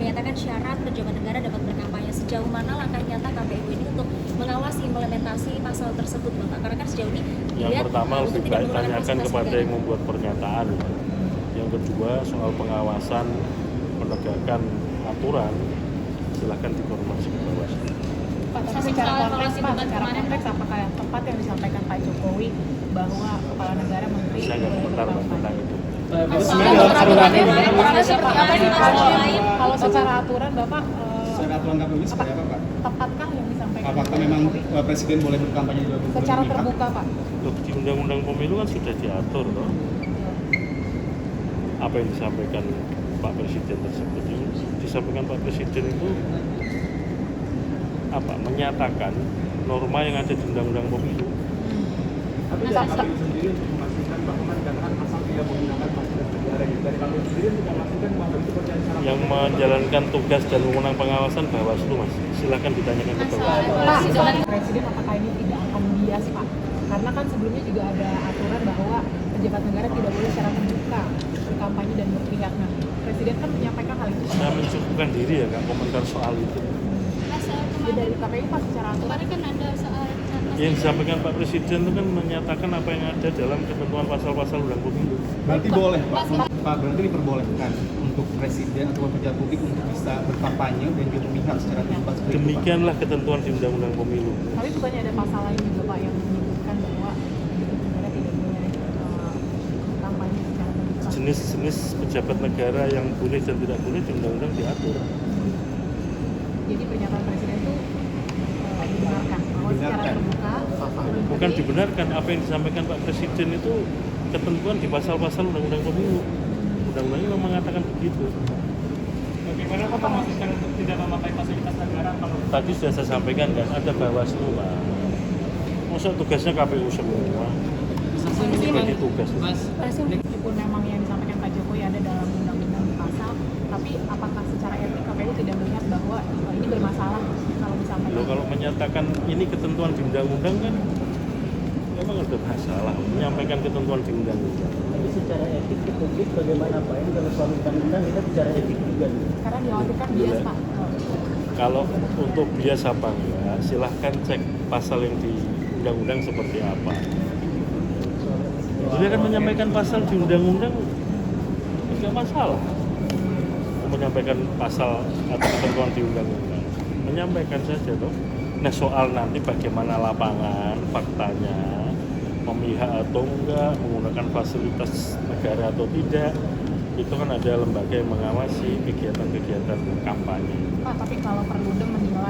menyatakan syarat pejabat negara dapat berkampanye. Sejauh mana langkah nyata KPU ini untuk mengawasi implementasi pasal tersebut, Bapak? Karena kan sejauh ini yang pertama lebih baik tanyakan kepada yang membuat pernyataan. Yang kedua soal pengawasan penegakan aturan, silahkan dikonfirmasi ke Bawaslu. Pak, tapi secara konteks apakah tepat yang disampaikan Pak Jokowi bahwa kepala negara menteri Saya nggak komentar tentang itu. Kalau secara aturan Bapak secara aturan KPU ini seperti apa, Pak? tepatkah yang disampaikan? Apakah memang Presiden boleh berkampanye di luar Secara terbuka, Pak? Loh, di Undang-Undang Pemilu kan sudah diatur toh. Apa yang disampaikan Pak Presiden tersebut, yang disampaikan Pak Presiden itu apa? Menyatakan norma yang ada di Undang-Undang Pemilu. Tapi KPU sendiri untuk memastikan bahwa dikatakan asal tidak menggunakan fasilitas negara dari KPU sendiri untuk memastikan bahwa itu berjalan secara Yang menjalankan tugas dan wewenang pengawasan Bawaslu, Mas. Silakan ditanyakan ke Bawaslu. Pak, Presiden apakah ini tidak akan bias, Pak? Karena kan sebelumnya juga ada aturan bahwa pejabat negara tidak boleh secara terbuka berkampanye dan berpihak. Nah, Presiden kan menyampaikan hal itu. Saya mencukupkan diri ya, Kak, komentar soal itu. Ya, dari KPU Pak secara aturan kan ada soal Yang disampaikan Pak Presiden itu kan menyatakan apa yang ada dalam ketentuan pasal-pasal Undang Pemilu. Berarti boleh, Pak, berarti diperbolehkan untuk Presiden atau pejabat publik untuk bisa berkampanye dan juga memihak secara terbuka seperti itu, Pak? Demikianlah ketentuan di Undang-Undang Pemilu. Tapi bukannya ada pasal lain juga Pak yang menyebutkan bahwa pejabat negara tidak boleh kampanye secara terbuka. Jenis-jenis pejabat negara yang boleh dan tidak boleh di undang-undang diatur. Jadi pernyataan Presiden itu dibenarkan bahwa secara terbuka. Bukan dibenarkan, apa yang disampaikan Pak Presiden itu ketentuan di pasal-pasal Undang-Undang Pemilu. Undang-undang memang mengatakan begitu. Bagaimana Pak memastikan untuk tidak memakai fasilitas negara kalau Tadi sudah saya sampaikan kan, ada Bawaslu, Pak. Masa tugasnya KPU semua? Bagi tugas. Meskipun memang yang disampaikan Pak Jokowi ada dalam undang-undang pasal, tapi apakah secara etik KPU tidak melihat bahwa ini bermasalah kalau disampaikan? Loh, kalau menyatakan ini ketentuan di undang-undang kan memang ada masalah menyampaikan ketentuan di undang-undang. Tapi secara etik ke publik bagaimana Pak? Ini kalau soal undang-undang kita bicara etik juga. Karena dikhawatirkan bias Pak. Kalau untuk bias apa enggak, silahkan cek pasal yang di undang-undang seperti apa. Jadi kan menyampaikan pasal di undang-undang tidak masalah. Menyampaikan pasal atau ketentuan di undang-undang, menyampaikan saja toh. Nah soal nanti bagaimana lapangan, faktanya, memihak atau enggak, menggunakan fasilitas negara atau tidak, itu kan ada lembaga yang mengawasi kegiatan-kegiatan kampanye. Pak, tapi kalau Perludem menilai